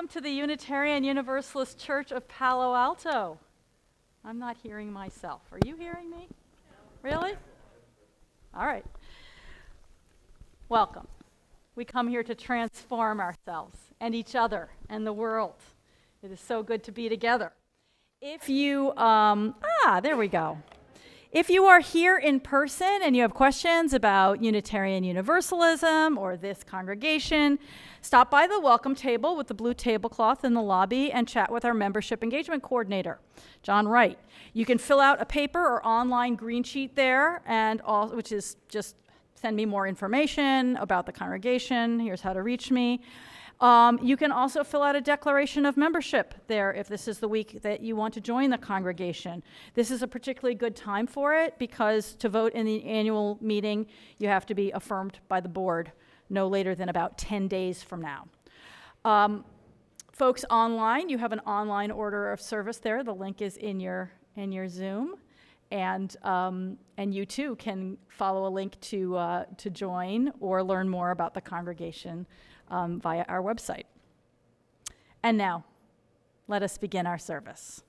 welcome to the Unitarian Universalist Church of Palo Alto. I'm not hearing myself. Are you hearing me? Really? All right. Welcome. We come here to transform ourselves and each other and the world. It is so good to be together. If you, there we go. If you are here in person and you have questions about Unitarian Universalism or this congregation, stop by the welcome table with the blue tablecloth in the lobby and chat with our membership engagement coordinator, downright. You can fill out a paper or online green sheet there, which is just send me more information about the congregation. Here's how to reach me. You can also fill out a declaration of membership there if this is the week that you want to join the congregation. This is a particularly good time for it because to vote in the annual meeting, you have to be affirmed by the board no later than about 10 days from now. Folks online, you have an online order of service there. The link is in your Zoom. And you too can follow a link to join or learn more about the congregation via our website. And now, let us begin our service.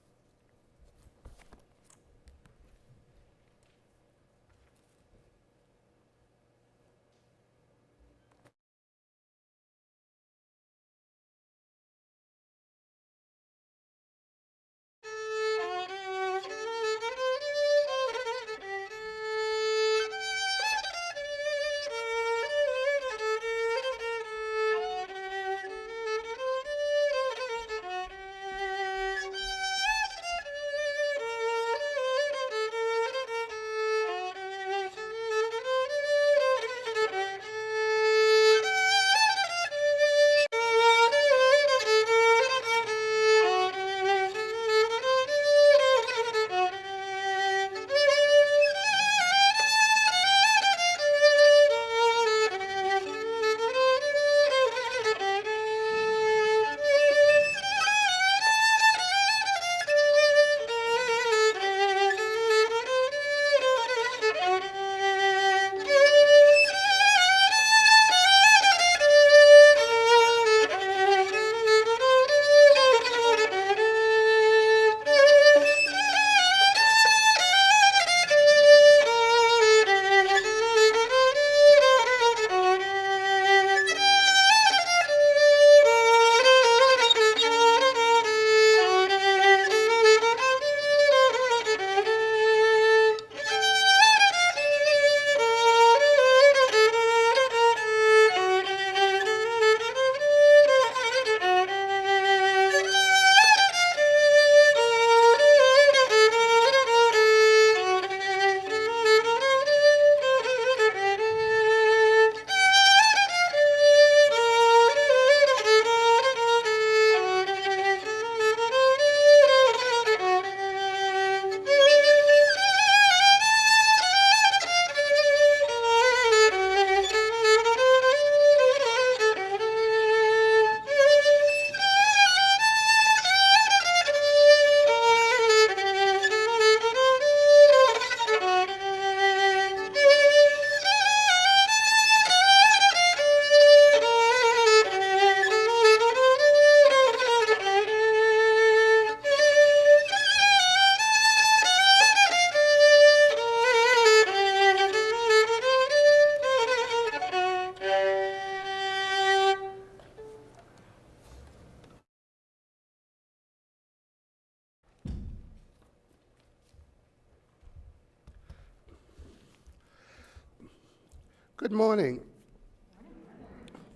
Good morning.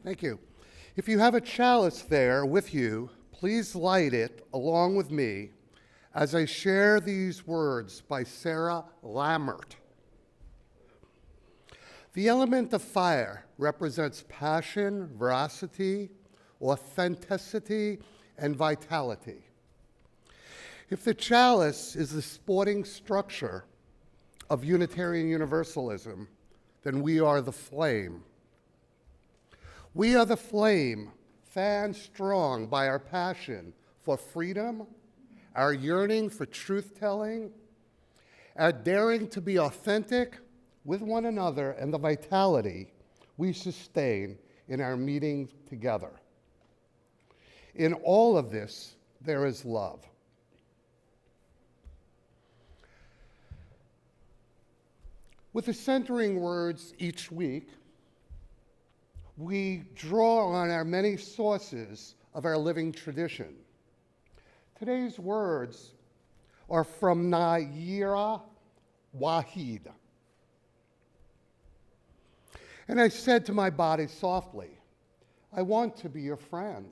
Thank you. If you have a chalice there with you, please light it along with me as I share these words by Sarah Lammert. The element of fire represents passion, veracity, authenticity, and vitality. If the chalice is the sporting structure of Unitarian Universalism, then we are the flame. We are the flame, fanned strong by our passion for freedom, our yearning for truth-telling, our daring to be authentic with one another, and the vitality we sustain in our meeting together. In all of this, there is love. With the centering words each week, we draw on our many sources of our living tradition. Today's words are from Nayyirah Waheed. And I said to my body softly, I want to be your friend.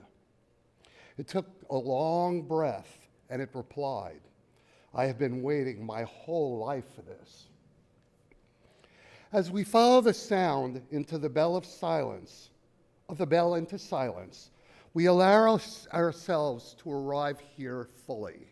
It took a long breath, and it replied, I have been waiting my whole life for this. As we follow the sound into the bell of silence, into silence, we allow ourselves to arrive here fully.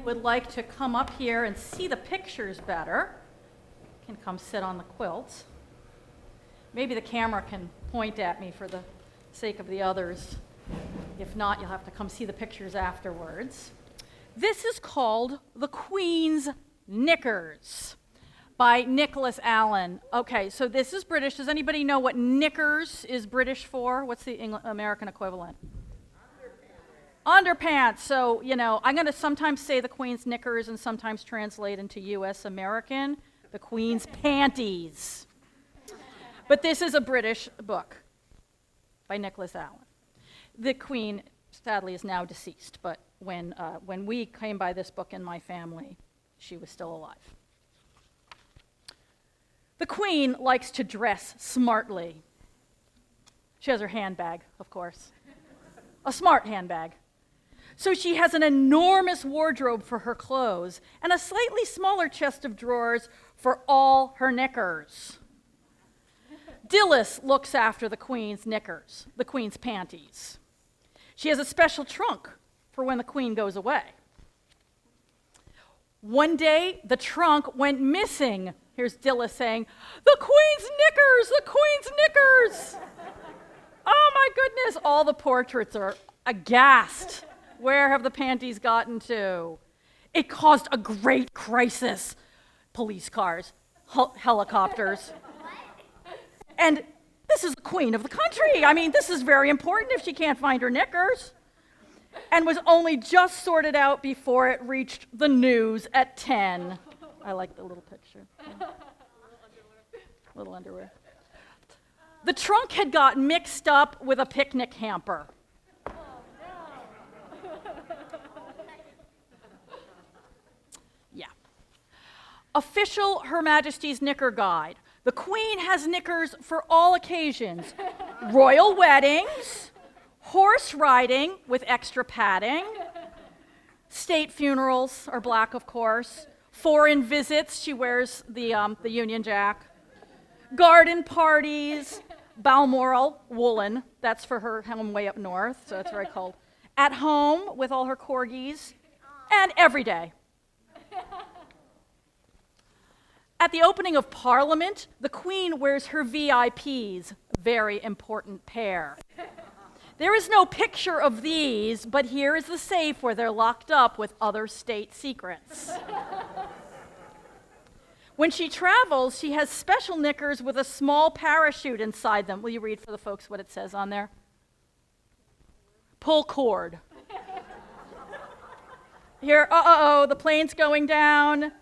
Would like to come up here and see the pictures better can come sit on the quilt. Maybe the camera can point at me for the sake of the others. If not, you'll have to come see the pictures afterwards. This is called The Queen's Knickers by Nicholas Allen. Okay, so this is British. Does anybody know what knickers is British for? What's the American equivalent? Underpants. So, I'm going to sometimes say the Queen's knickers and sometimes translate into U.S. American, the Queen's panties. But this is a British book by Nicholas Allen. The Queen, sadly, is now deceased, but when we came by this book in my family, she was still alive. The Queen likes to dress smartly. She has her handbag, of course. A smart handbag. So she has an enormous wardrobe for her clothes and a slightly smaller chest of drawers for all her knickers. Dilys looks after the Queen's knickers, the Queen's panties. She has a special trunk for when the Queen goes away. One day, the trunk went missing. Here's Dilys saying, "The Queen's knickers, the Queen's knickers!" Oh my goodness, all the portraits are aghast. Where have the panties gotten to? It caused a great crisis. Police cars, helicopters. And this is the queen of the country. I mean, this is very important if she can't find her knickers. And was only just sorted out before it reached the news at 10. I like the little picture. Yeah. Little underwear. The trunk had got mixed up with a picnic hamper. Official Her Majesty's Knicker Guide. The Queen has knickers for all occasions. Royal weddings, horse riding with extra padding, state funerals are black, of course, foreign visits, she wears the Union Jack, garden parties, Balmoral, woolen, that's for her home way up north, so it's very cold. At home with all her corgis, and every day. At the opening of Parliament, the Queen wears her VIPs, very important pair. There is no picture of these, but here is the safe where they're locked up with other state secrets. When she travels, she has special knickers with a small parachute inside them. Will you read for the folks what it says on there? Pull cord. Here, the plane's going down.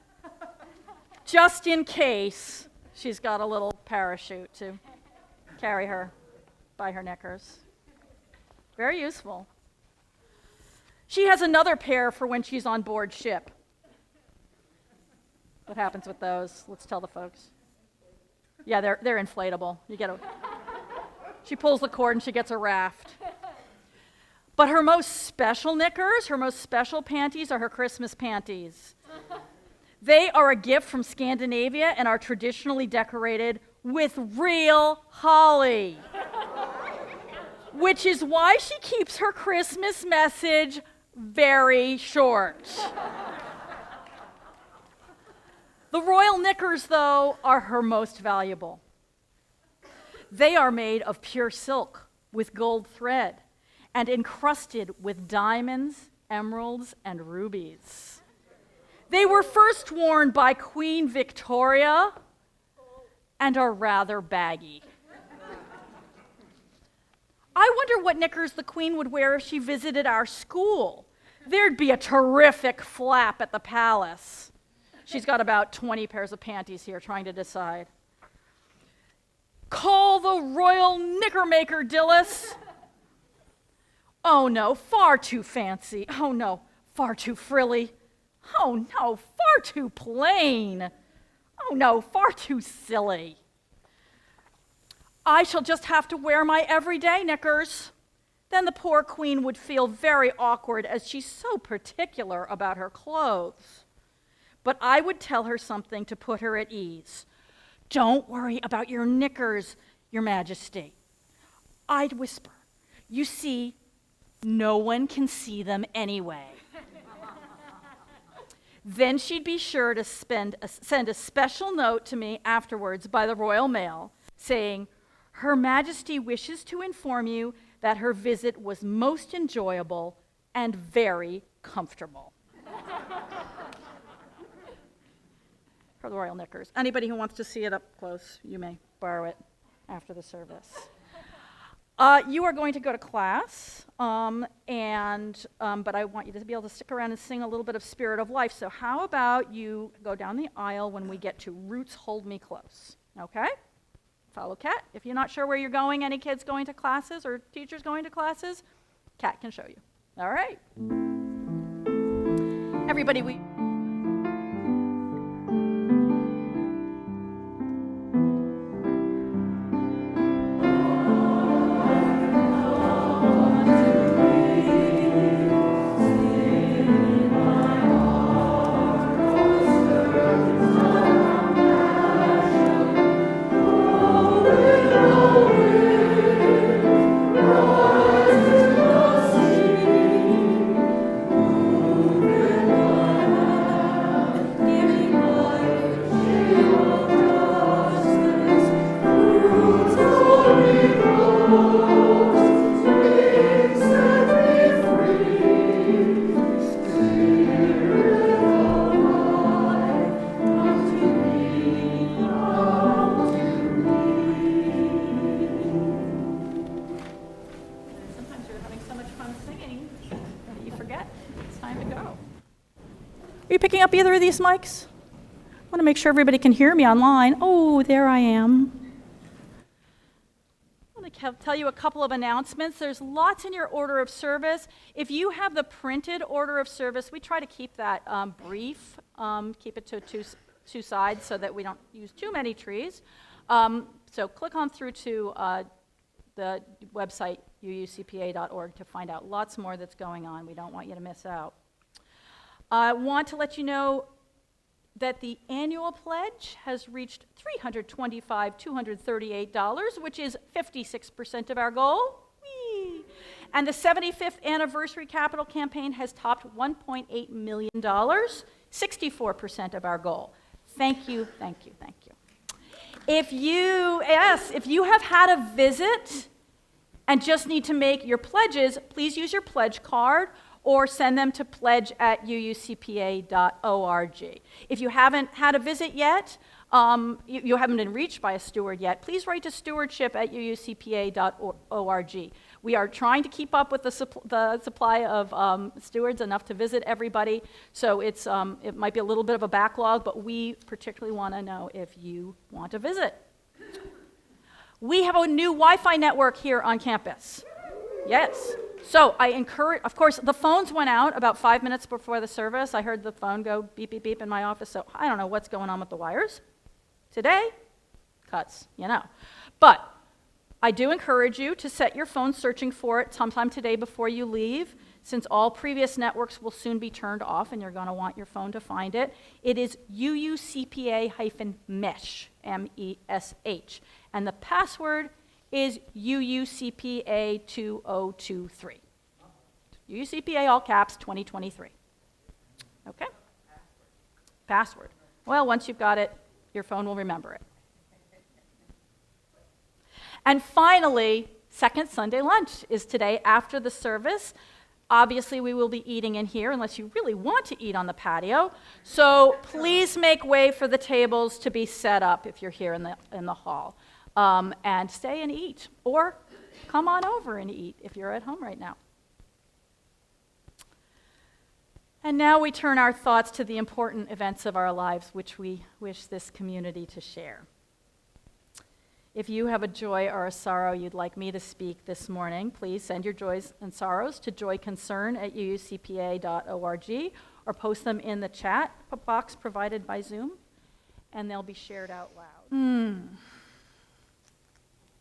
Just in case, she's got a little parachute to carry her by her knickers. Very useful. She has another pair for when she's on board ship. What happens with those? Let's tell the folks. Yeah, they're inflatable. She pulls the cord and she gets a raft. But her most special knickers, her most special panties are her Christmas panties. They are a gift from Scandinavia and are traditionally decorated with real holly. which is why she keeps her Christmas message very short. The royal knickers, though, are her most valuable. They are made of pure silk with gold thread and encrusted with diamonds, emeralds, and rubies. They were first worn by Queen Victoria and are rather baggy. I wonder what knickers the Queen would wear if she visited our school. There'd be a terrific flap at the palace. She's got about 20 pairs of panties here trying to decide. Call the royal knickermaker, Dillis. Oh no, far too fancy. Oh no, far too frilly. Oh no, far too plain. Oh no, far too silly. I shall just have to wear my everyday knickers. Then the poor Queen would feel very awkward as she's so particular about her clothes. But I would tell her something to put her at ease. Don't worry about your knickers, Your Majesty. I'd whisper, you see, no one can see them anyway. Then she'd be sure to send a special note to me afterwards by the Royal Mail saying, Her Majesty wishes to inform you that her visit was most enjoyable and very comfortable. For the royal knickers. Anybody who wants to see it up close, you may borrow it after the service. You are going to go to class, but I want you to be able to stick around and sing a little bit of Spirit of Life. So how about you go down the aisle when we get to Roots Hold Me Close, okay? Follow Kat. If you're not sure where you're going, any kids going to classes or teachers going to classes, Kat can show you. All right. Everybody, we... Are you picking up either of these mics? I want to make sure everybody can hear me online. Oh, there I am. I want to tell you a couple of announcements. There's lots in your order of service. If you have the printed order of service, we try to keep that brief, keep it to two sides so that we don't use too many trees. So click on through to the website, UUCPA.org, to find out lots more that's going on. We don't want you to miss out. I want to let you know that the annual pledge has reached $325,238, which is 56% of our goal. Whee! And the 75th anniversary capital campaign has topped $1.8 million, 64% of our goal. Thank you, thank you, thank you. If you have had a visit and just need to make your pledges, please use your pledge card or send them to pledge@uucpa.org. If you haven't had a visit yet, you haven't been reached by a steward yet, please write to stewardship@uucpa.org. We are trying to keep up with the supply of stewards, enough to visit everybody, so it might be a little bit of a backlog, but we particularly want to know if you want to visit. We have a new Wi-Fi network here on campus. Yes. So I encourage, of course, the phones went out about 5 minutes before the service. I heard the phone go beep, beep, beep in my office, so I don't know what's going on with the wires. Today, cuts, you know. But I do encourage you to set your phone searching for it sometime today before you leave, since all previous networks will soon be turned off and you're going to want your phone to find it. It is UUCPA-MESH, M-E-S-H. And the password is UUCPA 2023. UUCPA, all caps, 2023. Okay? Password. Well, once you've got it, your phone will remember it. And finally, second Sunday lunch is today after the service. Obviously, we will be eating in here unless you really want to eat on the patio. So please make way for the tables to be set up if you're here in the hall. And stay and eat, or come on over and eat if you're at home right now. And now we turn our thoughts to the important events of our lives, which we wish this community to share. If you have a joy or a sorrow you'd like me to speak this morning, please send your joys and sorrows to joyconcern@uucpa.org or post them in the chat box provided by Zoom, and they'll be shared out loud.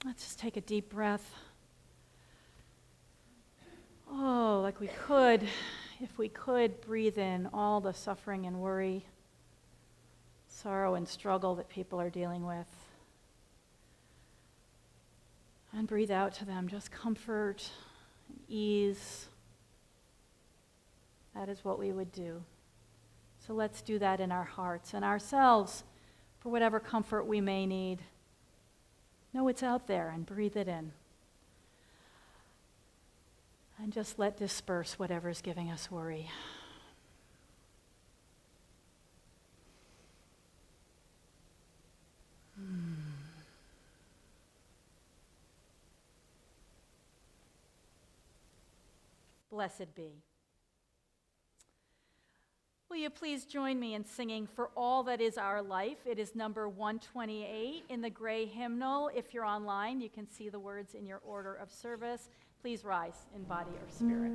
Let's just take a deep breath. Oh, like we could, if we could breathe in all the suffering and worry, sorrow and struggle that people are dealing with. And breathe out to them just comfort and ease. That is what we would do. So let's do that in our hearts and ourselves for whatever comfort we may need. Know it's out there and breathe it in. And just let disperse whatever's giving us worry. Blessed be. Will you please join me in singing For All That Is Our Life? It is number 128 in the gray hymnal. If you're online, you can see the words in your order of service. Please rise in body or spirit.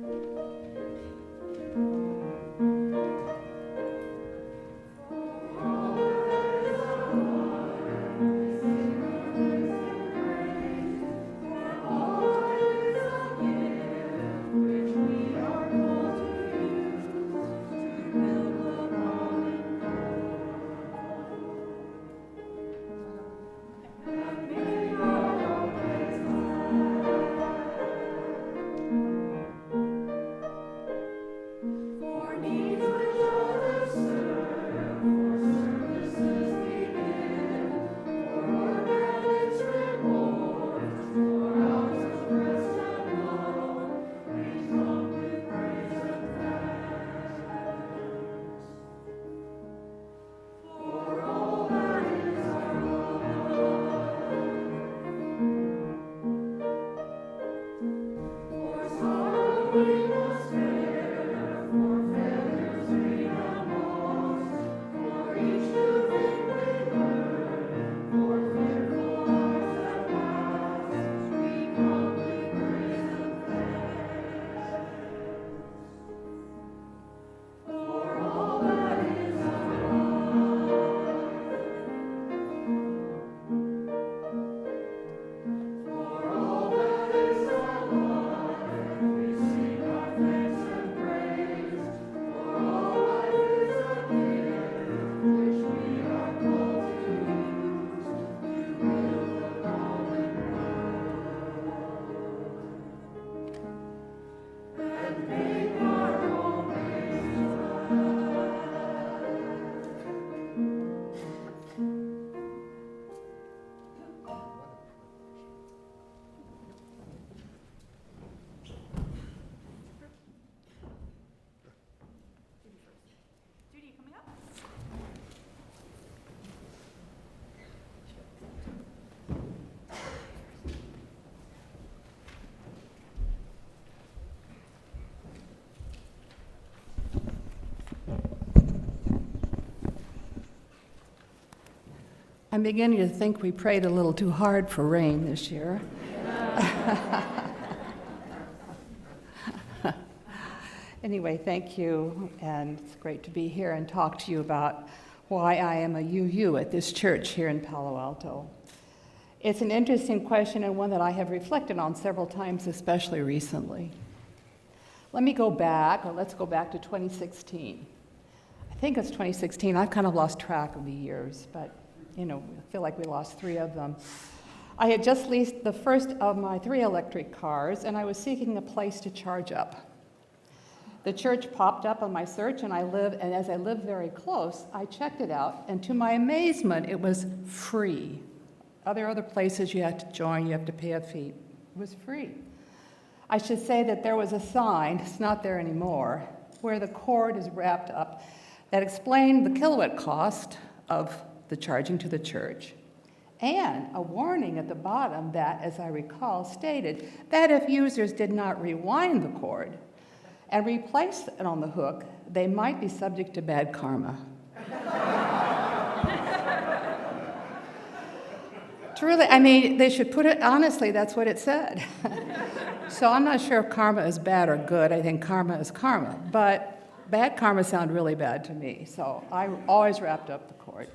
I'm beginning to think we prayed a little too hard for rain this year. Anyway, thank you, and it's great to be here and talk to you about why I am a UU at this church here in Palo Alto. It's an interesting question and one that I have reflected on several times, especially recently. Let's go back to 2016. I think it's 2016. I've kind of lost track of the years, but I feel like we lost 3 of them. I had just leased the first of my 3 electric cars, and I was seeking a place to charge up. The church popped up on my search, and as I lived very close, I checked it out, and to my amazement, it was free. Other places you had to join, you have to pay a fee. It was free. I should say that there was a sign, it's not there anymore, where the cord is wrapped up that explained the kilowatt cost of the charging to the church, and a warning at the bottom that, as I recall, stated that if users did not rewind the cord and replace it on the hook, they might be subject to bad karma. Truly, I mean, they should put it, honestly, that's what it said. So I'm not sure if karma is bad or good. I think karma is karma. But bad karma sounds really bad to me, so I always wrapped up the cord.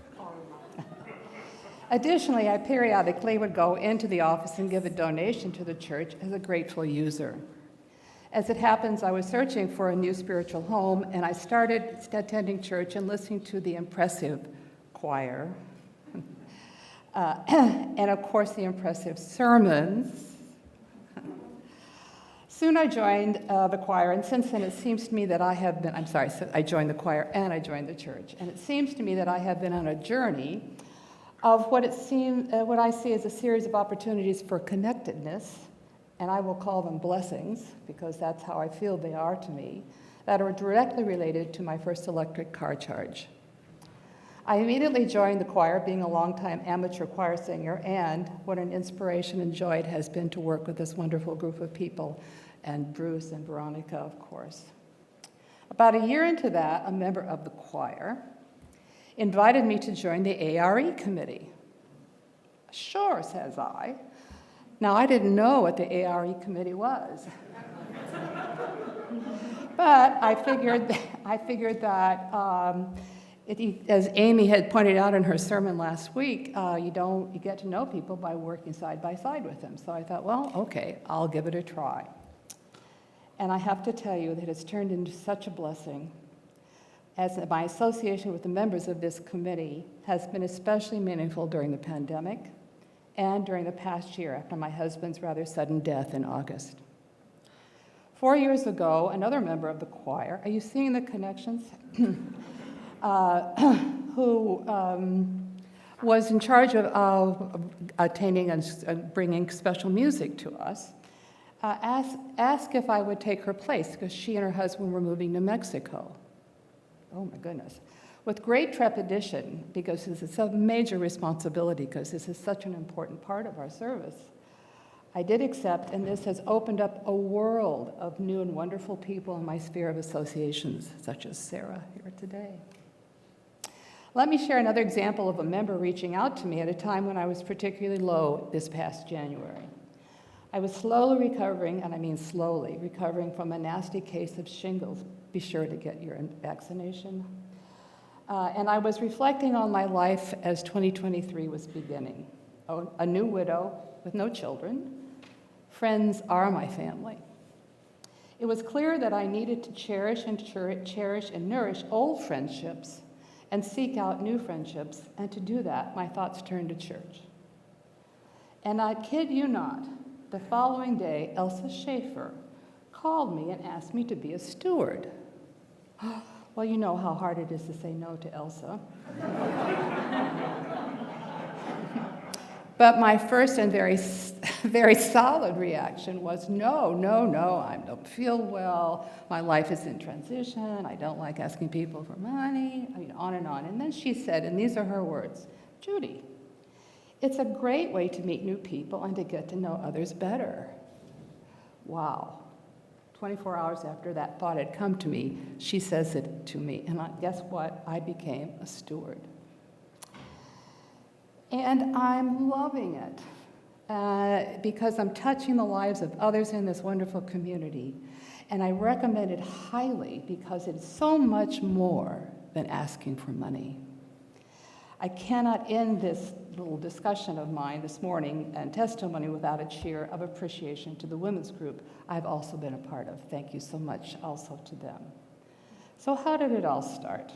Additionally, I periodically would go into the office and give a donation to the church as a grateful user. As it happens, I was searching for a new spiritual home, and I started attending church and listening to the impressive choir, and of course the impressive sermons. Soon I joined the choir, and since then it seems to me that I joined the choir and I joined the church. And it seems to me that I have been on a journey of what I see as a series of opportunities for connectedness, and I will call them blessings, because that's how I feel they are to me, that are directly related to my first electric car charge. I immediately joined the choir, being a longtime amateur choir singer, and what an inspiration and joy it has been to work with this wonderful group of people, and Bruce and Veronica, of course. About a year into that, a member of the choir invited me to join the ARE committee. Sure, says I. Now, I didn't know what the ARE committee was. But I figured that, as Amy had pointed out in her sermon last week, you get to know people by working side by side with them. So I thought, well, okay, I'll give it a try. And I have to tell you that it's turned into such a blessing, as my association with the members of this committee has been especially meaningful during the pandemic and during the past year after my husband's rather sudden death in August. 4 years ago, another member of the choir, are you seeing the connections? Who was in charge of attaining and bringing special music to us, asked if I would take her place because she and her husband were moving to Mexico. Oh my goodness. With great trepidation, because this is a major responsibility, because this is such an important part of our service, I did accept, and this has opened up a world of new and wonderful people in my sphere of associations, such as Sarah here today. Let me share another example of a member reaching out to me at a time when I was particularly low this past January. I was slowly recovering, and I mean slowly, recovering from a nasty case of shingles. Be sure to get your vaccination. And I was reflecting on my life as 2023 was beginning. A new widow with no children. Friends are my family. It was clear that I needed to cherish and nourish old friendships and seek out new friendships, and to do that, my thoughts turned to church. And I kid you not, the following day, Elsa Schaefer called me and asked me to be a steward. Well, you know how hard it is to say no to Elsa. But my first and very solid reaction was, no, I don't feel well, my life is in transition, I don't like asking people for money, on and on. And then she said, and these are her words, Judy, it's a great way to meet new people and to get to know others better. Wow. 24 hours after that thought had come to me, she says it to me, and guess what? I became a steward. And I'm loving it because I'm touching the lives of others in this wonderful community. And I recommend it highly because it's so much more than asking for money. I cannot end this little discussion of mine this morning and testimony without a cheer of appreciation to the women's group I've also been a part of. Thank you so much also to them. So how did it all start?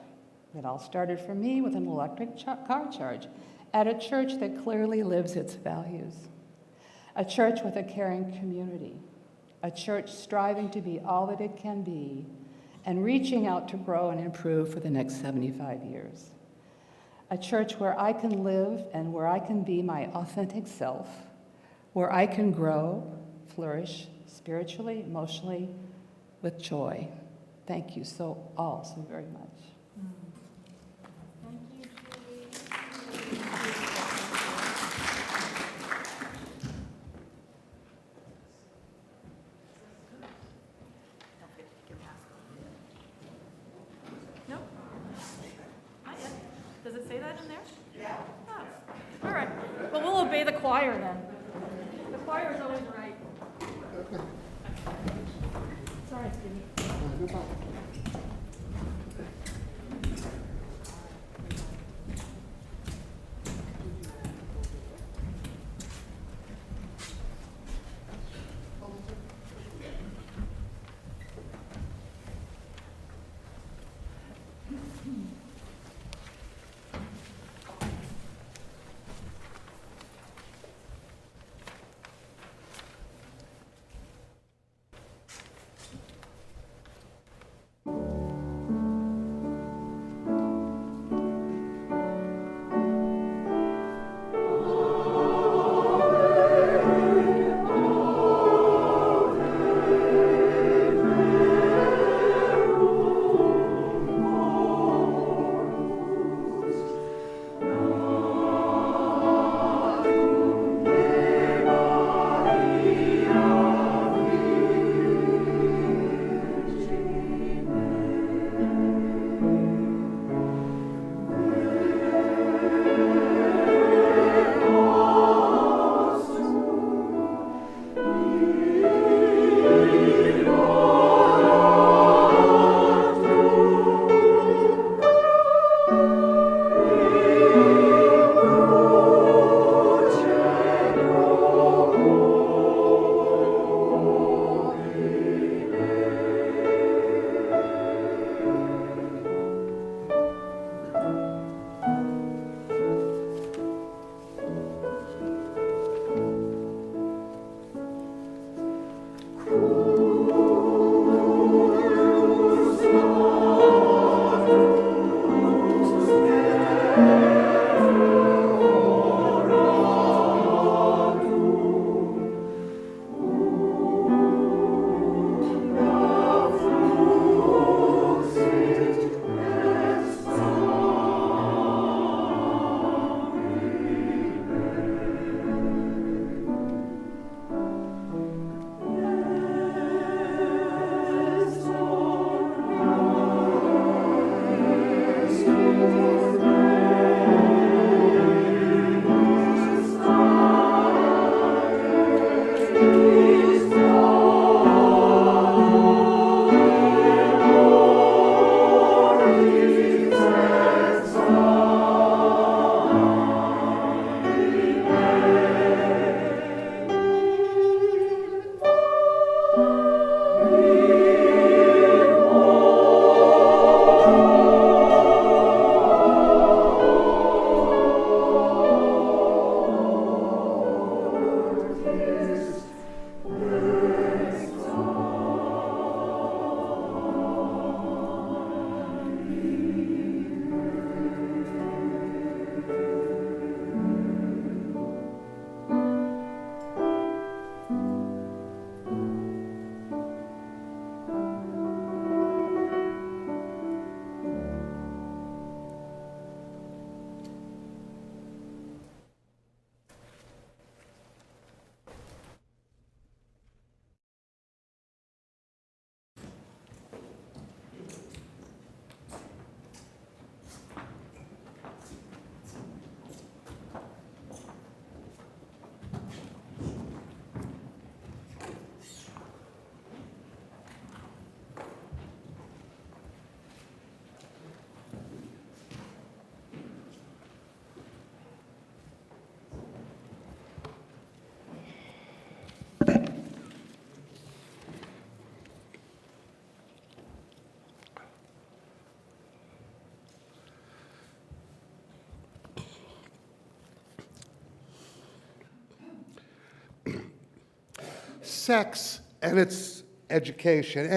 It all started for me with an electric car charge at a church that clearly lives its values. a church with a caring community, a church striving to be all that it can be, and reaching out to grow and improve for the next 75 years. A church where I can live and where I can be my authentic self, where I can grow, flourish spiritually, emotionally, with joy. Thank you all so very much. Thank you, Julie. Nope. Not yet. Does it say that in there? Yeah. Oh. All right. Well, we'll obey the choir then. The choir is always right. Sorry, Stevie. No problem. Sex and its education,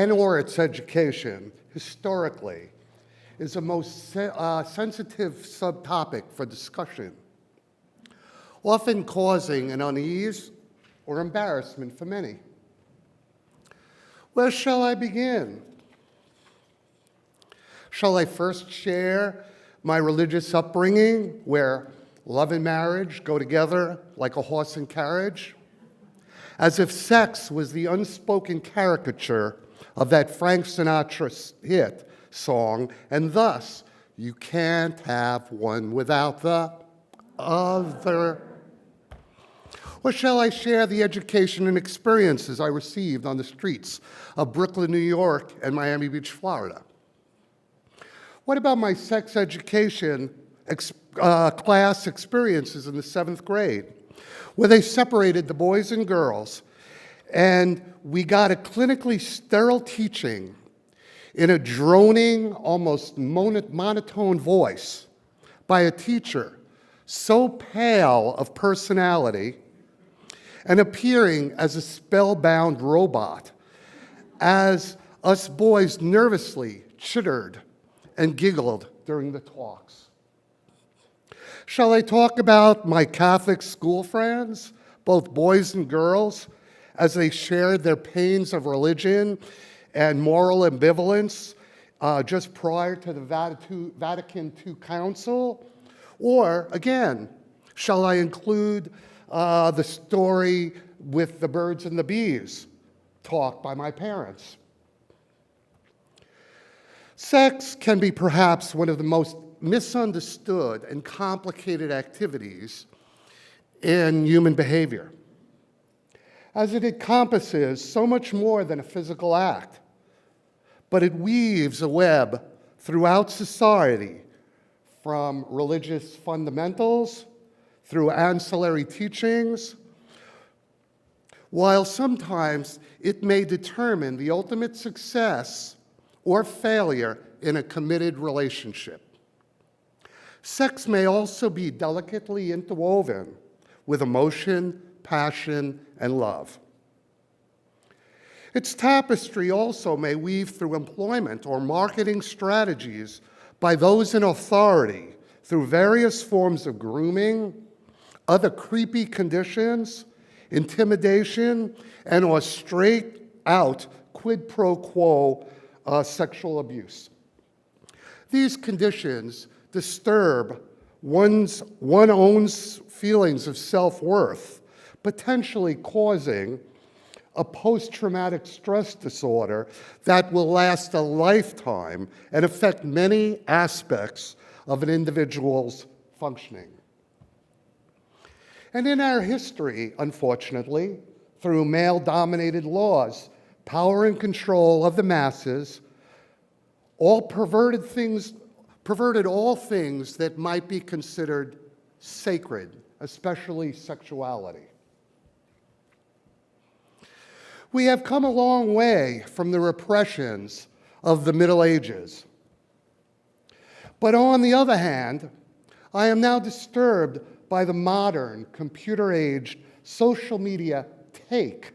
historically, is the most sensitive subtopic for discussion, often causing an unease or embarrassment for many. Where shall I begin? Shall I first share my religious upbringing, where love and marriage go together like a horse and carriage? As if sex was the unspoken caricature of that Frank Sinatra hit song, and thus, you can't have one without the other. Or shall I share the education and experiences I received on the streets of Brooklyn, New York, and Miami Beach, Florida? What about my sex education class experiences in the 7th grade, where they separated the boys and girls, and we got a clinically sterile teaching in a droning, almost monotone voice by a teacher so pale of personality and appearing as a spellbound robot, as us boys nervously chittered and giggled during the talks. Shall I talk about my Catholic school friends, both boys and girls, as they shared their pains of religion and moral ambivalence just prior to the Vatican II Council? Or, again, shall I include the story with the birds and the bees taught by my parents? Sex can be perhaps one of the most misunderstood and complicated activities in human behavior, as it encompasses so much more than a physical act, but it weaves a web throughout society, from religious fundamentals through ancillary teachings, while sometimes it may determine the ultimate success or failure in a committed relationship. Sex may also be delicately interwoven with emotion, passion, and love. Its tapestry also may weave through employment or marketing strategies by those in authority through various forms of grooming, other creepy conditions, intimidation, and or straight-out quid pro quo sexual abuse. These conditions disturb one's own feelings of self-worth, potentially causing a post-traumatic stress disorder that will last a lifetime and affect many aspects of an individual's functioning. And in our history, unfortunately, through male-dominated laws, power and control of the masses, all perverted all things that might be considered sacred, especially sexuality. We have come a long way from the repressions of the Middle Ages. But on the other hand, I am now disturbed by the modern, computer-aged social media take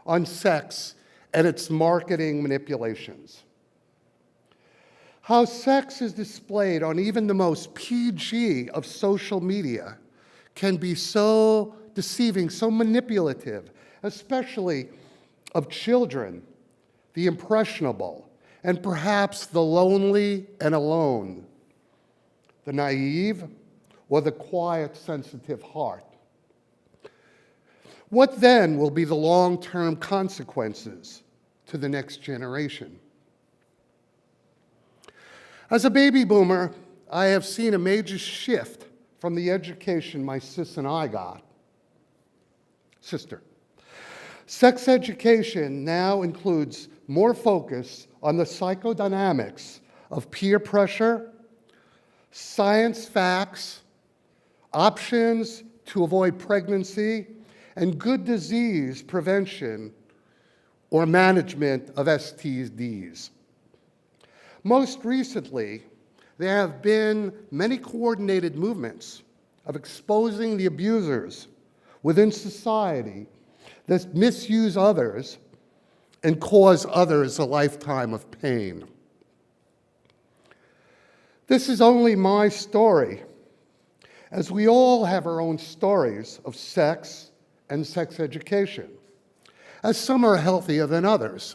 on sex and its marketing manipulations. How sex is displayed on even the most PG of social media can be so deceiving, so manipulative, especially of children, the impressionable, and perhaps the lonely and alone, the naive, or the quiet, sensitive heart. What then will be the long-term consequences to the next generation? As a baby boomer, I have seen a major shift from the education my sis and I got. Sister. Sex education now includes more focus on the psychodynamics of peer pressure, science facts, options to avoid pregnancy, and good disease prevention or management of STDs. Most recently, there have been many coordinated movements of exposing the abusers within society that misuse others and cause others a lifetime of pain. This is only my story, as we all have our own stories of sex and sex education, as some are healthier than others.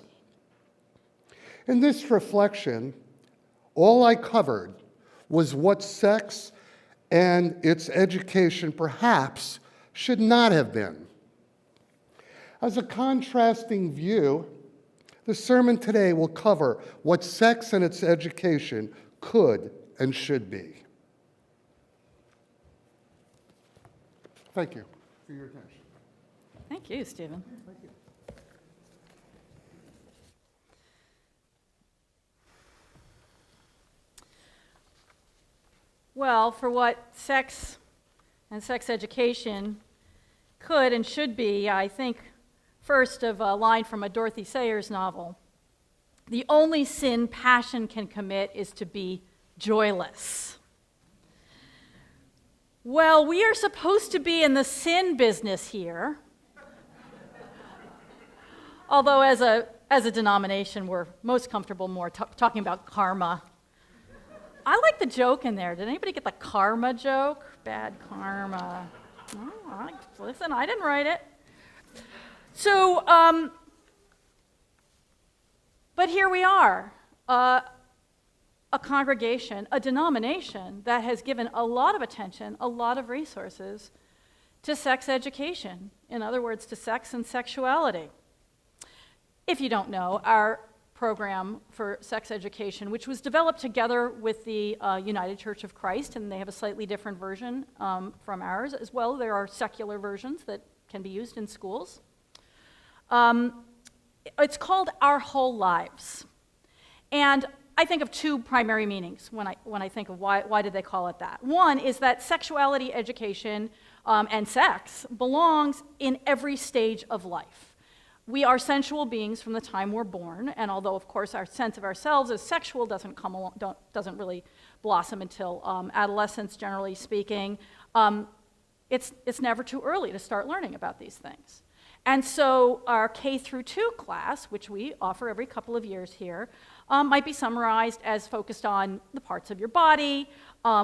In this reflection, all I covered was what sex and its education perhaps should not have been. As a contrasting view, the sermon today will cover what sex and its education could and should be. Thank you for your attention. Thank you, Stephen. Thank you. Well, for what sex and sex education could and should be, I think first of a line from a Dorothy Sayers novel. The only sin passion can commit is to be joyless. Well, we are supposed to be in the sin business here. Although as a denomination, we're most comfortable more talking about karma. I like the joke in there. Did anybody get the karma joke? Bad karma. Oh, listen, I didn't write it. So, but here we are, a congregation, a denomination that has given a lot of attention, a lot of resources to sex education. In other words, to sex and sexuality. If you don't know, our program for sex education, which was developed together with the United Church of Christ, and they have a slightly different version from ours as well. There are secular versions that can be used in schools. It's called Our Whole Lives. And I think of two primary meanings when I think of why did they call it that. One is that sexuality education and sex belongs in every stage of life. We are sensual beings from the time we're born, and although, of course, our sense of ourselves as sexual doesn't really blossom until adolescence, generally speaking, it's never too early to start learning about these things. And so our K through 2 class, which we offer every couple of years here, might be summarized as focused on the parts of your body,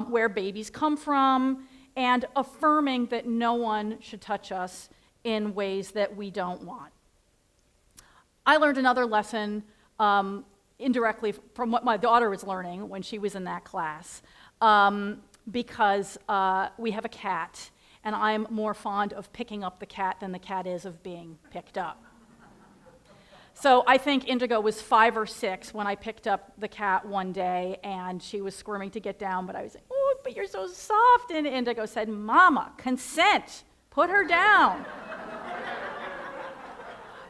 where babies come from, and affirming that no one should touch us in ways that we don't want. I learned another lesson indirectly from what my daughter was learning when she was in that class, because we have a cat, and I'm more fond of picking up the cat than the cat is of being picked up. So I think Indigo was 5 or 6 when I picked up the cat one day, and she was squirming to get down, but I was like, "Oh, but you're so soft," and Indigo said, "Mama, consent, put her down."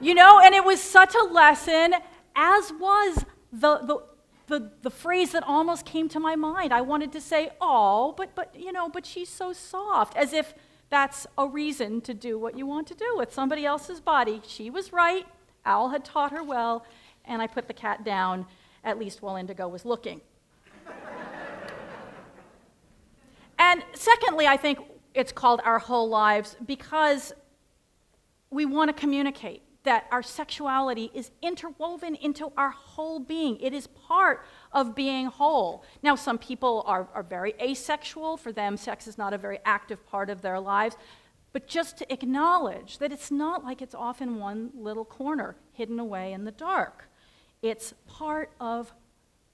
You know, and it was such a lesson, as was the phrase that almost came to my mind. I wanted to say, "Oh, but she's so soft," as if that's a reason to do what you want to do with somebody else's body. She was right. Al had taught her well, and I put the cat down, at least while Indigo was looking. And secondly, I think it's called Our Whole Lives because we want to communicate that our sexuality is interwoven into our whole being. It is part of being whole. Now, some people are very asexual. For them, sex is not a very active part of their lives. But just to acknowledge that it's not like it's off in one little corner, hidden away in the dark. It's part of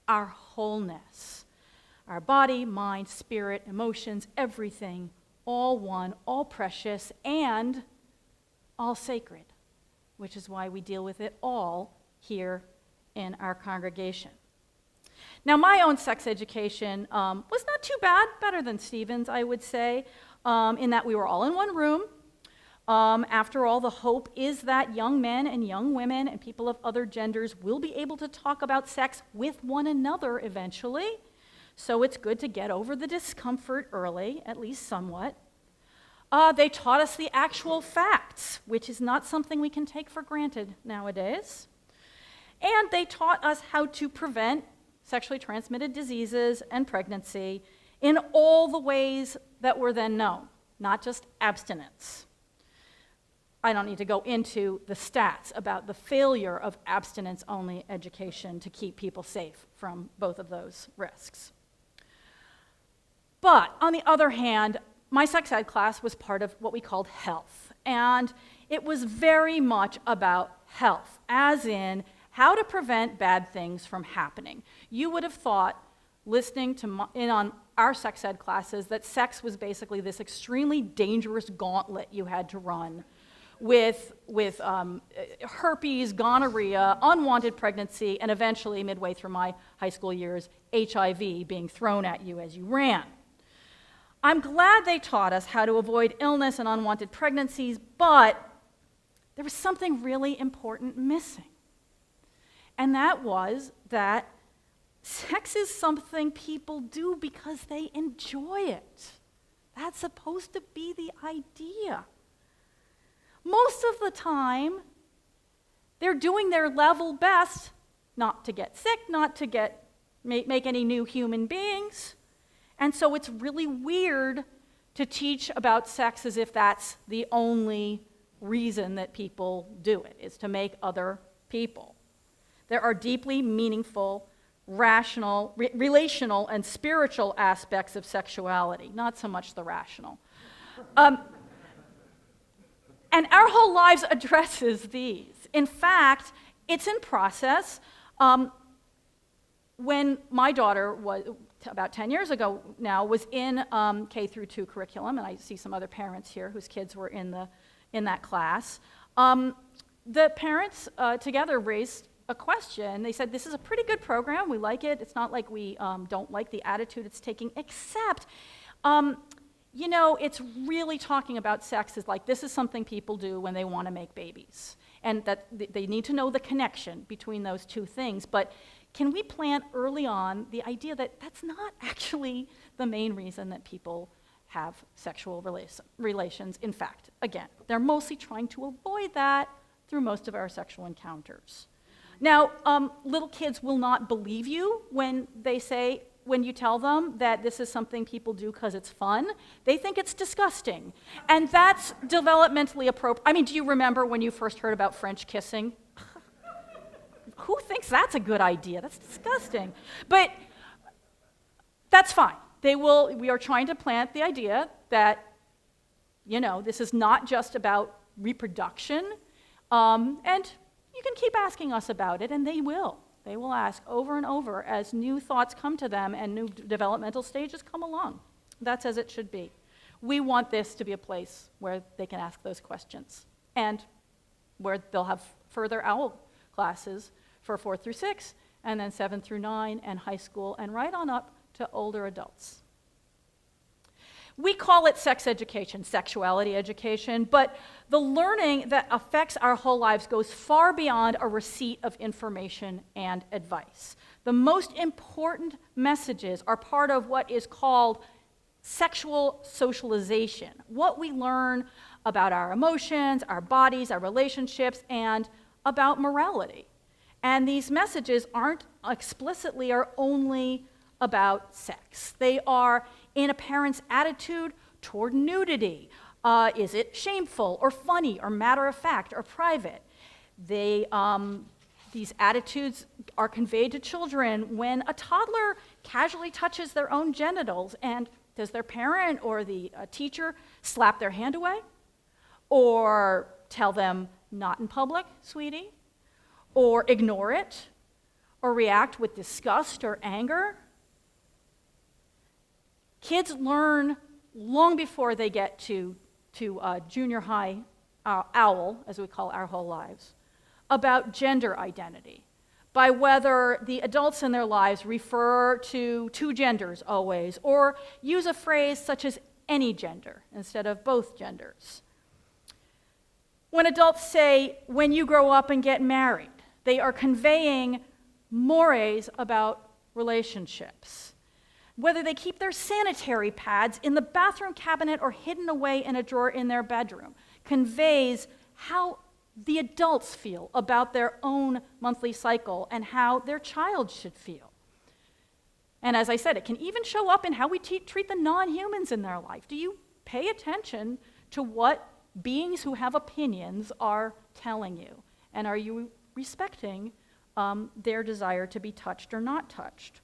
our wholeness. Our body, mind, spirit, emotions, everything, all one, all precious, and all sacred, which is why we deal with it all here in our congregation. Now, my own sex education was not too bad, better than Stephen's, I would say, in that we were all in one room. After all, the hope is that young men and young women and people of other genders will be able to talk about sex with one another eventually. So it's good to get over the discomfort early, at least somewhat. They taught us the actual facts, which is not something we can take for granted nowadays. And they taught us how to prevent sexually transmitted diseases and pregnancy in all the ways that were then known, not just abstinence. I don't need to go into the stats about the failure of abstinence-only education to keep people safe from both of those risks. But on the other hand, my sex ed class was part of what we called health, and it was very much about health, as in how to prevent bad things from happening. You would have thought, listening in on our sex ed classes, that sex was basically this extremely dangerous gauntlet you had to run with herpes, gonorrhea, unwanted pregnancy, and eventually, midway through my high school years, HIV being thrown at you as you ran. I'm glad they taught us how to avoid illness and unwanted pregnancies, but there was something really important missing. And that was that sex is something people do because they enjoy it. That's supposed to be the idea. Most of the time, they're doing their level best not to get sick, not to make any new human beings. And so it's really weird to teach about sex as if that's the only reason that people do it, is to make other people. There are deeply meaningful, rational, relational, and spiritual aspects of sexuality, not so much the rational. And our whole lives addresses these. In fact, it's in process. When my daughter was, about 10 years ago now, was in K through 2 curriculum, and I see some other parents here whose kids were in that class, the parents together raised a question. They said, this is a pretty good program, we like it, it's not like we don't like the attitude it's taking, except it's really talking about sex as like, this is something people do when they want to make babies. And that they need to know the connection between those two things. But can we plant early on the idea that that's not actually the main reason that people have sexual relations? In fact, again, they're mostly trying to avoid that through most of our sexual encounters. Now, little kids will not believe you when you tell them that this is something people do because it's fun. They think it's disgusting. And that's developmentally appropriate. I mean, do you remember when you first heard about French kissing? Who thinks that's a good idea? That's disgusting. But that's fine. We are trying to plant the idea that, this is not just about reproduction. And you can keep asking us about it, and they will. They will ask over and over as new thoughts come to them and new developmental stages come along. That's as it should be. We want this to be a place where they can ask those questions and where they'll have further OWL classes for 4 through 6, and then 7 through 9, and high school, and right on up to older adults. We call it sex education, sexuality education, but the learning that affects our whole lives goes far beyond a receipt of information and advice. The most important messages are part of what is called sexual socialization, what we learn about our emotions, our bodies, our relationships, and about morality. And these messages aren't explicitly or only about sex. They are in a parent's attitude toward nudity. Is it shameful or funny or matter of fact or private? These attitudes are conveyed to children when a toddler casually touches their own genitals, and does their parent or the teacher slap their hand away? Or tell them, not in public, sweetie? Or ignore it? Or react with disgust or anger? Kids learn long before they get to junior high OWL, as we call our whole lives, about gender identity, by whether the adults in their lives refer to two genders always, or use a phrase such as any gender instead of both genders. When adults say, when you grow up and get married, they are conveying mores about relationships. Whether they keep their sanitary pads in the bathroom cabinet or hidden away in a drawer in their bedroom conveys how the adults feel about their own monthly cycle and how their child should feel. And as I said, it can even show up in how we treat the non-humans in their life. Do you pay attention to what beings who have opinions are telling you? And are you respecting their desire to be touched or not touched?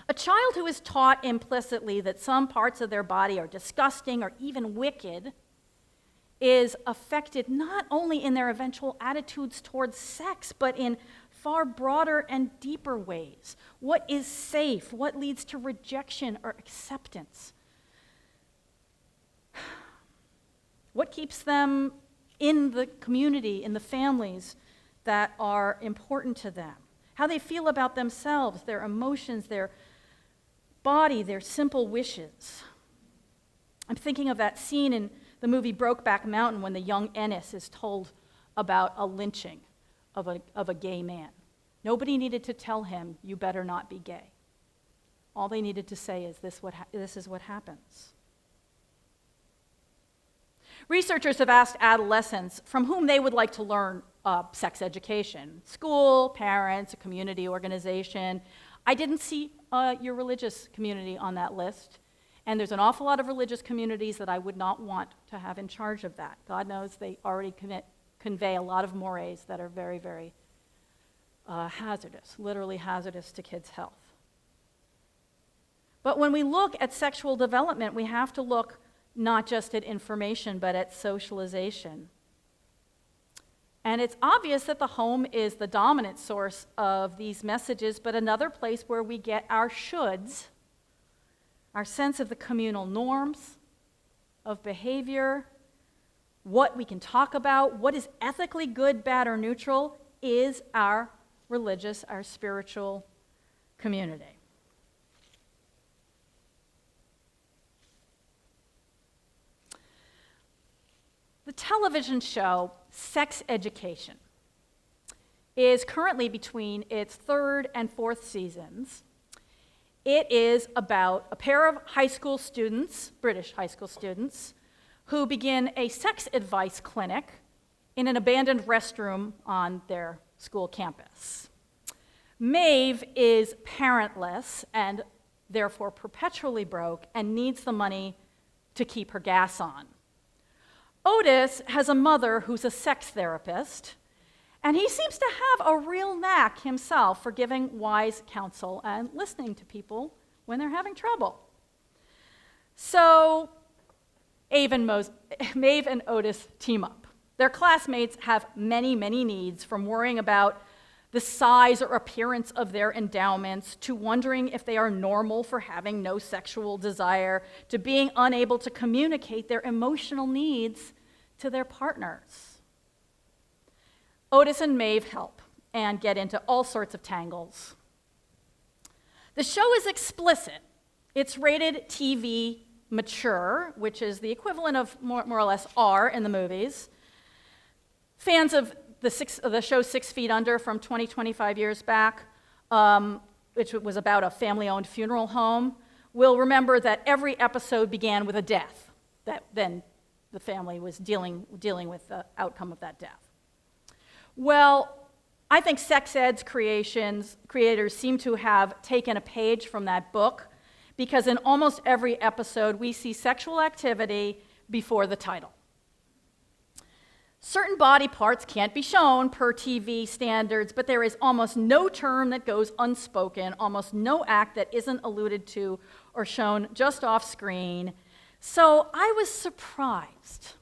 A child who is taught implicitly that some parts of their body are disgusting or even wicked is affected not only in their eventual attitudes towards sex, but in far broader and deeper ways. What is safe? What leads to rejection or acceptance? What keeps them in the community, in the families that are important to them? How they feel about themselves, their emotions, their body, their simple wishes. I'm thinking of that scene in the movie Brokeback Mountain when the young Ennis is told about a lynching of a gay man. Nobody needed to tell him, you better not be gay. All they needed to say is, this is what happens. Researchers have asked adolescents from whom they would like to learn sex education. School, parents, a community organization. I didn't see your religious community on that list. And there's an awful lot of religious communities that I would not want to have in charge of that. God knows they already convey a lot of mores that are very, very hazardous, literally hazardous to kids' health. But when we look at sexual development, we have to look not just at information, but at socialization. And it's obvious that the home is the dominant source of these messages, but another place where we get our shoulds, our sense of the communal norms, of behavior, what we can talk about, what is ethically good, bad, or neutral, is our religious, our spiritual community. The television show Sex Education is currently between its third and fourth seasons. It is about a pair of high school students, British high school students, who begin a sex advice clinic in an abandoned restroom on their school campus. Maeve is parentless and therefore perpetually broke and needs the money to keep her gas on. Otis has a mother who's a sex therapist, and he seems to have a real knack himself for giving wise counsel and listening to people when they're having trouble. So Maeve and Otis team up. Their classmates have many, many needs, from worrying about the size or appearance of their endowments, to wondering if they are normal for having no sexual desire, to being unable to communicate their emotional needs to their partners. Otis and Maeve help and get into all sorts of tangles. The show is explicit. It's rated TV mature, which is the equivalent of more or less R in the movies. Fans of the show 6 Feet Under from 25 years back, which was about a family-owned funeral home, will remember that every episode began with a death, that then the family was dealing with the outcome of that death. Well, I think Sex Ed's creators seem to have taken a page from that book, because in almost every episode we see sexual activity before the title. Certain body parts can't be shown per TV standards, but there is almost no term that goes unspoken, almost no act that isn't alluded to or shown just off screen. So I was surprised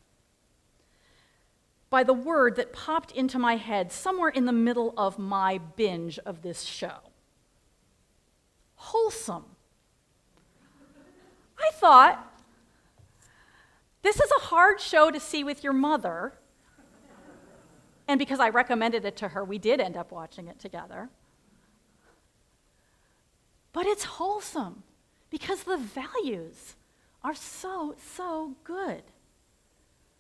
by the word that popped into my head somewhere in the middle of my binge of this show. Wholesome. I thought, this is a hard show to see with your mother. And because I recommended it to her, we did end up watching it together. But it's wholesome because the values are so, so good.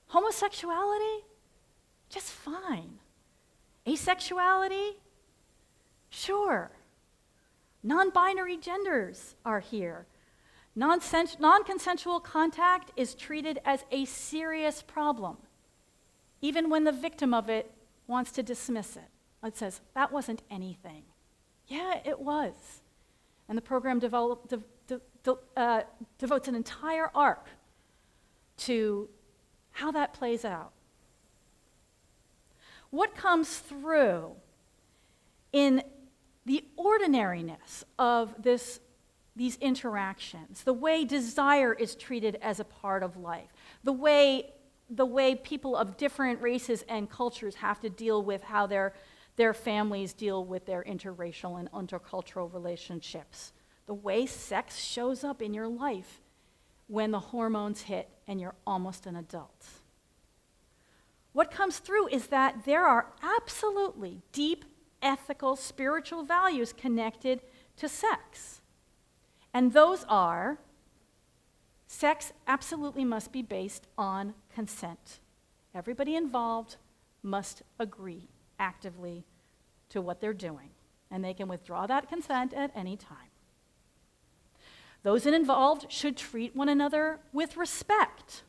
Homosexuality? Just fine. Asexuality? Sure. Non-binary genders are here. Non-consensual contact is treated as a serious problem, even when the victim of it wants to dismiss it. It says, that wasn't anything. Yeah, it was. And the program devotes an entire arc to how that plays out. What comes through in the ordinariness of these interactions, the way desire is treated as a part of life, the way people of different races and cultures have to deal with how their families deal with their interracial and intercultural relationships, the way sex shows up in your life when the hormones hit and you're almost an adult. What comes through is that there are absolutely deep ethical, spiritual values connected to sex. And those are, sex absolutely must be based on consent. Everybody involved must agree actively to what they're doing, and they can withdraw that consent at any time. Those involved should treat one another with respect.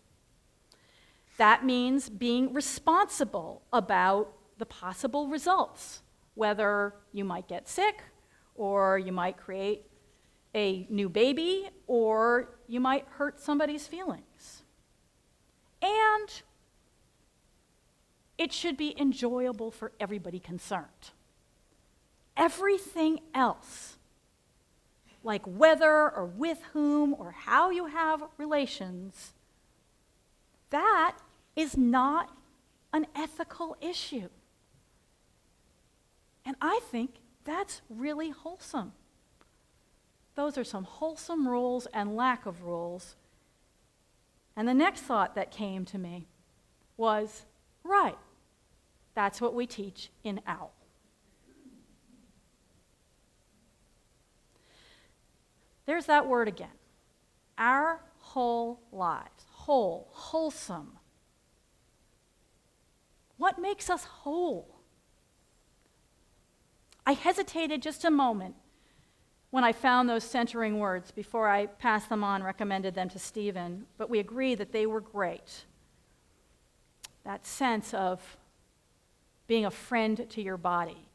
That means being responsible about the possible results, whether you might get sick, or you might create a new baby, or you might hurt somebody's feelings. And it should be enjoyable for everybody concerned. Everything else, like whether or with whom or how you have relations, that is not an ethical issue. And I think that's really wholesome. Those are some wholesome rules and lack of rules. And the next thought that came to me was, right, that's what we teach in OWL. There's that word again. Our whole lives, whole, wholesome. What makes us whole? I hesitated just a moment when I found those centering words before I passed them on, recommended them to Stephen, but we agreed that they were great. That sense of being a friend to your body.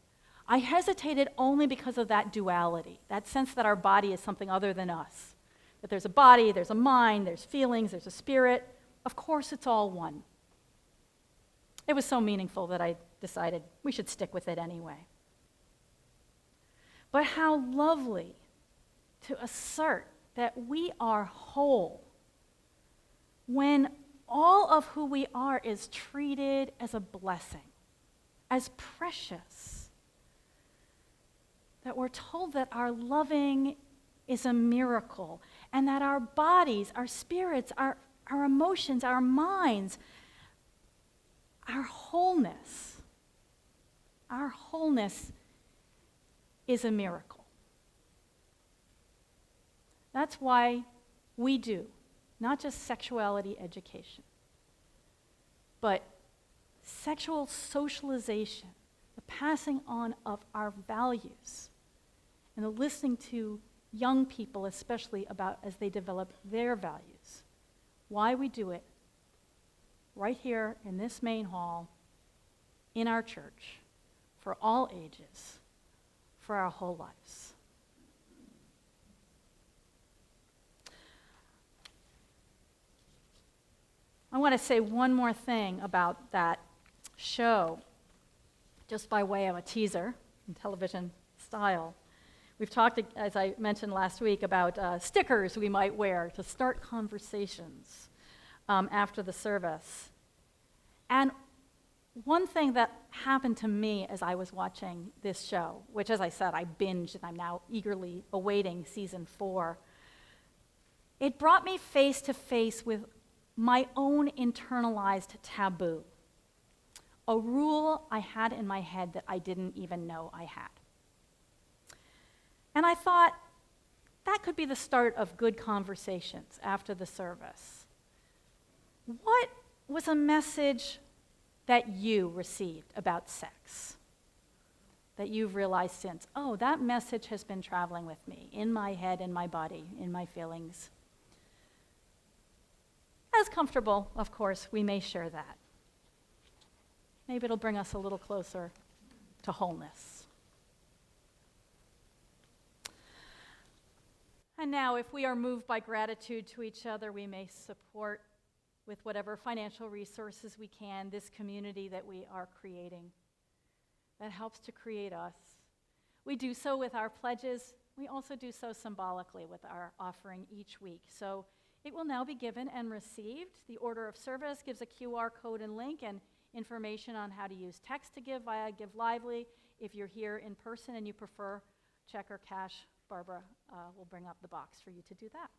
I hesitated only because of that duality, that sense that our body is something other than us. That there's a body, there's a mind, there's feelings, there's a spirit. Of course, it's all one. It was so meaningful that I decided we should stick with it anyway. But how lovely to assert that we are whole when all of who we are is treated as a blessing, as precious. That we're told that our loving is a miracle, and that our bodies, our spirits, our emotions, our minds, our wholeness is a miracle. That's why we do, not just sexuality education, but sexual socialization, the passing on of our values, and the listening to young people, especially about as they develop their values. Why we do it right here in this main hall, in our church, for all ages, for our whole lives. I want to say one more thing about that show, just by way of a teaser in television style. We've talked, as I mentioned last week, about stickers we might wear to start conversations after the service. And one thing that happened to me as I was watching this show, which, as I said, I binged and I'm now eagerly awaiting season 4, it brought me face to face with my own internalized taboo, a rule I had in my head that I didn't even know I had. And I thought, that could be the start of good conversations after the service. What was a message that you received about sex that you've realized since? Oh, that message has been traveling with me, in my head, in my body, in my feelings. As comfortable, of course, we may share that. Maybe it'll bring us a little closer to wholeness. And now, if we are moved by gratitude to each other, we may support with whatever financial resources we can, this community that we are creating. That helps to create us. We do so with our pledges. We also do so symbolically with our offering each week. So it will now be given and received. The order of service gives a QR code and link and information on how to use text to give via Give Lively. If you're here in person and you prefer check or cash, Barbara will bring up the box for you to do that.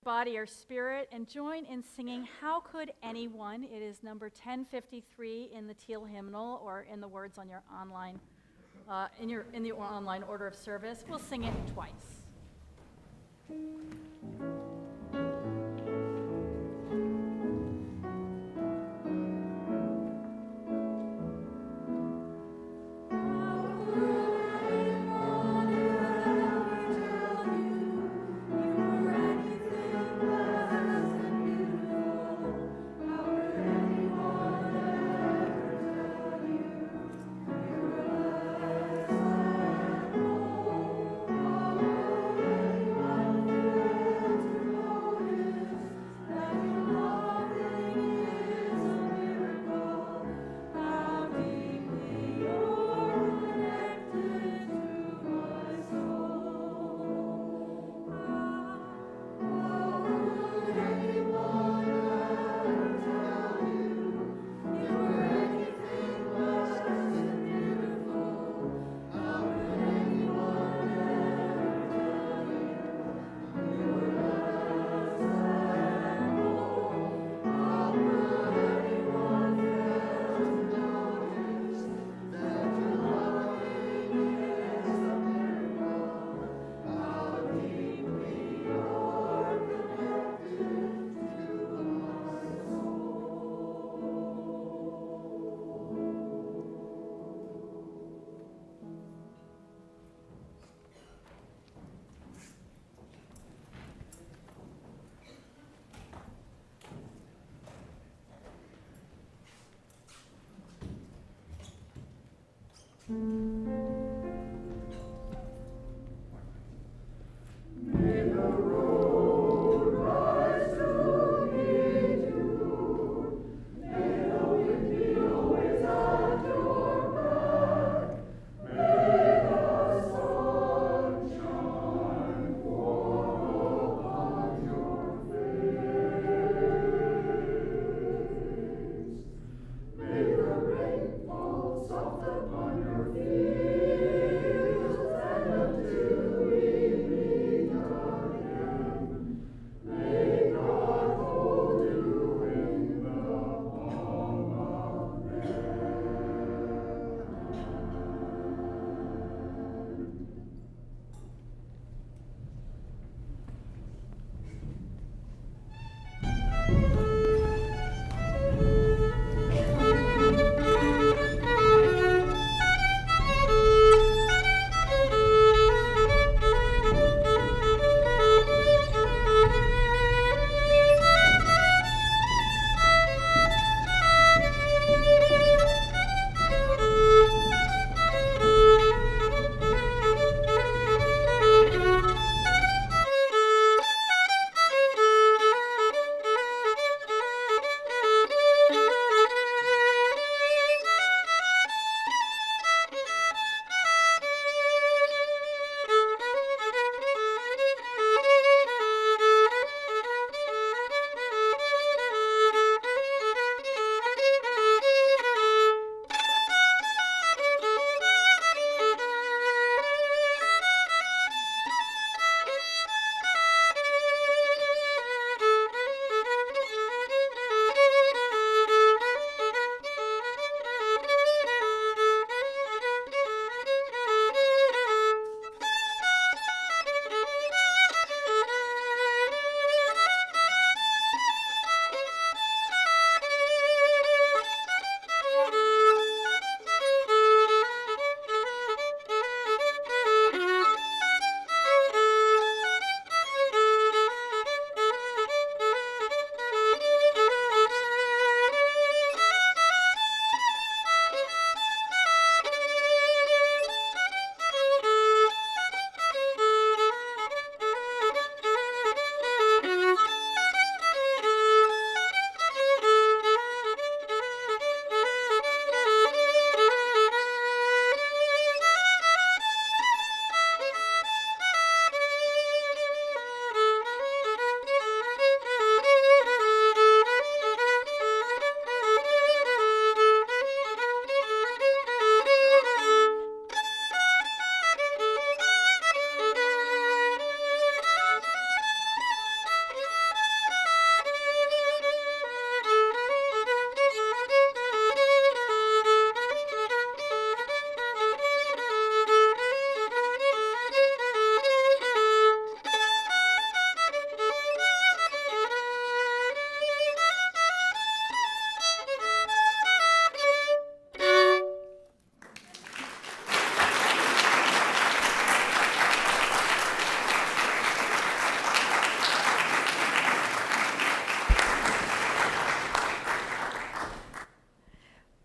Body or spirit, and join in singing How Could Anyone? It is number 1053 in the Teal hymnal or in the words on your online, in the online order of service. We'll sing it twice.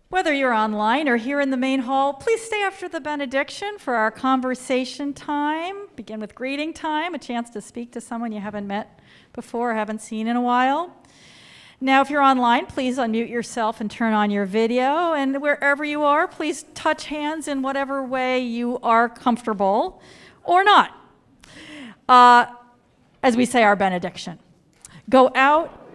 Whether you're online or here in the main hall, please stay after the benediction for our conversation time. Begin with greeting time, a chance to speak to someone you haven't met before or haven't seen in a while. Now, if you're online, please unmute yourself and turn on your video. And wherever you are, please touch hands in whatever way you are comfortable or not. As we say our benediction, go out